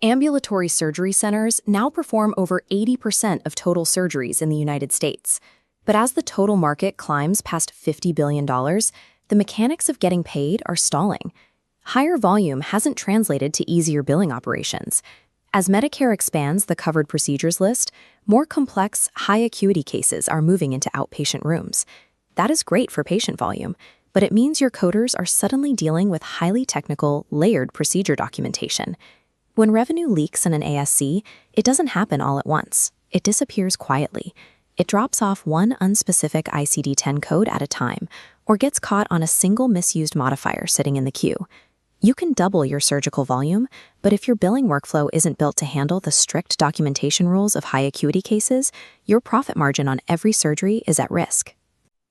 Ambulatory surgery centers now perform over 80% of total surgeries in the United States. But as the total market climbs past $50 billion, the mechanics of getting paid are stalling. Higher volume hasn't translated to easier billing operations. As Medicare expands the covered procedures list, more complex, high-acuity cases are moving into outpatient rooms. That is great for patient volume, but it means your coders are suddenly dealing with highly technical, layered procedure documentation. When revenue leaks in an ASC, it doesn't happen all at once. It disappears quietly. It drops off one unspecific ICD-10 code at a time, or gets caught on a single misused modifier sitting in the queue. You can double your surgical volume, but if your billing workflow isn't built to handle the strict documentation rules of high-acuity cases, your profit margin on every surgery is at risk.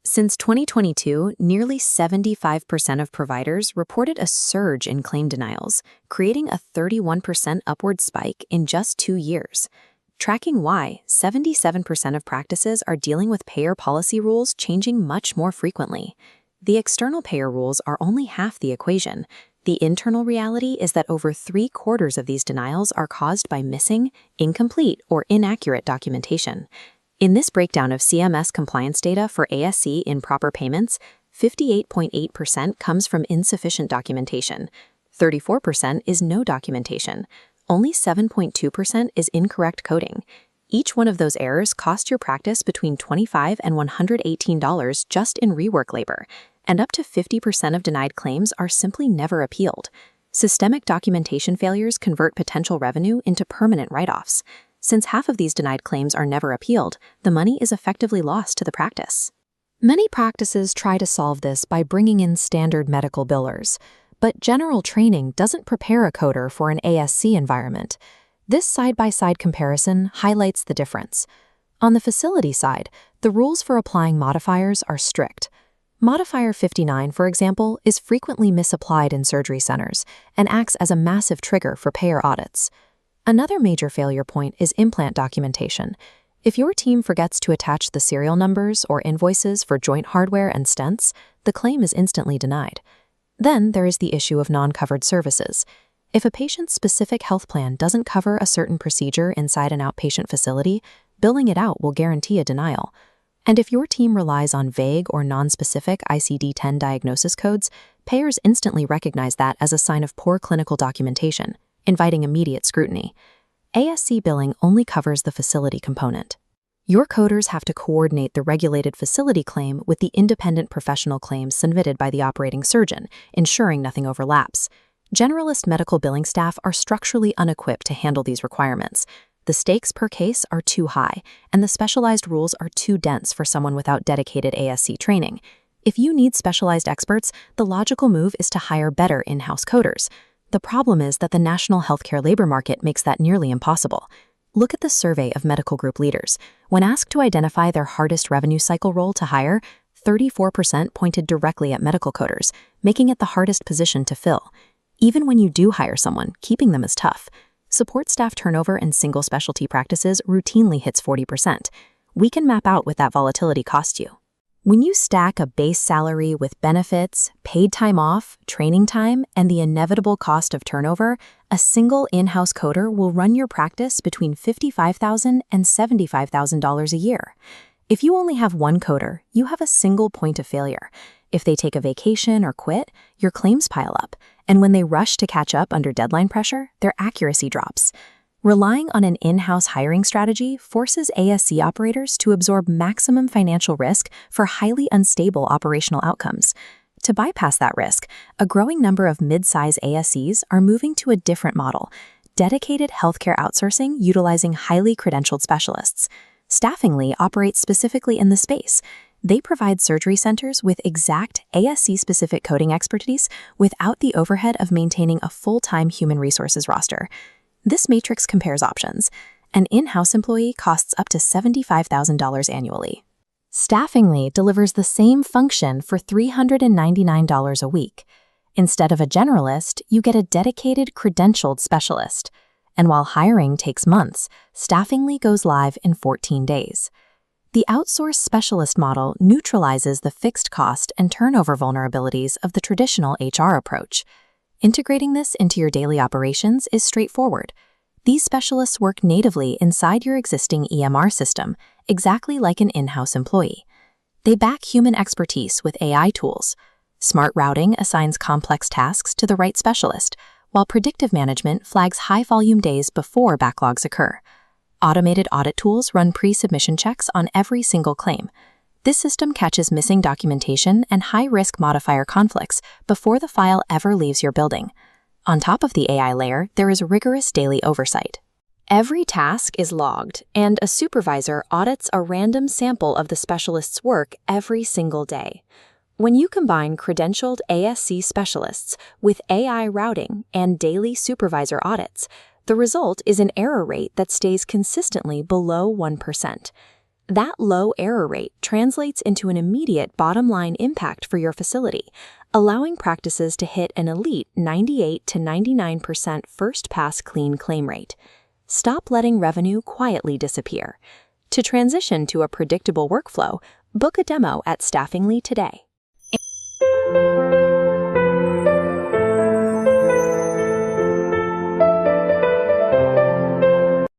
Since 2022, nearly 75% of providers reported a surge in claim denials, creating a 31% upward spike in just 2 years. Tracking why, 77% of practices are dealing with payer policy rules changing much more frequently. The external payer rules are only half the equation. The internal reality is that over 3/4 of these denials are caused by missing, incomplete, or inaccurate documentation. In this breakdown of CMS compliance data for ASC improper payments, 58.8% comes from insufficient documentation, 34% is no documentation, only 7.2% is incorrect coding. Each one of those errors cost your practice between $25 and $118 just in rework labor, and up to 50% of denied claims are simply never appealed. Systemic documentation failures convert potential revenue into permanent write-offs. Since half of these denied claims are never appealed, the money is effectively lost to the practice. Many practices try to solve this by bringing in standard medical billers, but general training doesn't prepare a coder for an ASC environment. This side-by-side comparison highlights the difference. On the facility side, the rules for applying modifiers are strict. Modifier 59, for example, is frequently misapplied in surgery centers and acts as a massive trigger for payer audits. Another major failure point is implant documentation. If your team forgets to attach the serial numbers or invoices for joint hardware and stents, the claim is instantly denied. Then there is the issue of non-covered services. If a patient's specific health plan doesn't cover a certain procedure inside an outpatient facility, billing it out will guarantee a denial. And if your team relies on vague or non-specific ICD-10 diagnosis codes, payers instantly recognize that as a sign of poor clinical documentation, inviting immediate scrutiny. ASC billing only covers the facility component. Your coders have to coordinate the regulated facility claim with the independent professional claims submitted by the operating surgeon, ensuring nothing overlaps. Generalist medical billing staff are structurally unequipped to handle these requirements. The stakes per case are too high, and the specialized rules are too dense for someone without dedicated ASC training. If you need specialized experts, the logical move is to hire better in-house coders. The problem is that the national healthcare labor market makes that nearly impossible. Look at the survey of medical group leaders. When asked to identify their hardest revenue cycle role to hire, 34% pointed directly at medical coders, making it the hardest position to fill. Even when you do hire someone, keeping them is tough. Support staff turnover in single specialty practices routinely hits 40%. We can map out what that volatility costs you. When you stack a base salary with benefits, paid time off, training time, and the inevitable cost of turnover, a single in-house coder will run your practice between $55,000 and $75,000 a year. If you only have one coder, you have a single point of failure. If they take a vacation or quit, your claims pile up, and when they rush to catch up under deadline pressure, their accuracy drops. Relying on an in-house hiring strategy forces ASC operators to absorb maximum financial risk for highly unstable operational outcomes. To bypass that risk, a growing number of mid-size ASCs are moving to a different model, dedicated healthcare outsourcing utilizing highly credentialed specialists. Staffingly operates specifically in the space. They provide surgery centers with exact ASC-specific coding expertise without the overhead of maintaining a full-time human resources roster. This matrix compares options. An in-house employee costs up to $75,000 annually. Staffingly delivers the same function for $399 a week. Instead of a generalist, you get a dedicated credentialed specialist. And while hiring takes months, Staffingly goes live in 14 days. The outsourced specialist model neutralizes the fixed cost and turnover vulnerabilities of the traditional HR approach. Integrating this into your daily operations is straightforward. These specialists work natively inside your existing EMR system, exactly like an in-house employee. They back human expertise with AI tools. Smart routing assigns complex tasks to the right specialist, while predictive management flags high-volume days before backlogs occur. Automated audit tools run pre-submission checks on every single claim. This system catches missing documentation and high-risk modifier conflicts before the file ever leaves your building. On top of the AI layer, there is rigorous daily oversight. Every task is logged, and a supervisor audits a random sample of the specialist's work every single day. When you combine credentialed ASC specialists with AI routing and daily supervisor audits, the result is an error rate that stays consistently below 1%. That low error rate translates into an immediate bottom-line impact for your facility, allowing practices to hit an elite 98 to 99% first-pass clean claim rate. Stop letting revenue quietly disappear. To transition to a predictable workflow, book a demo at Staffingly today.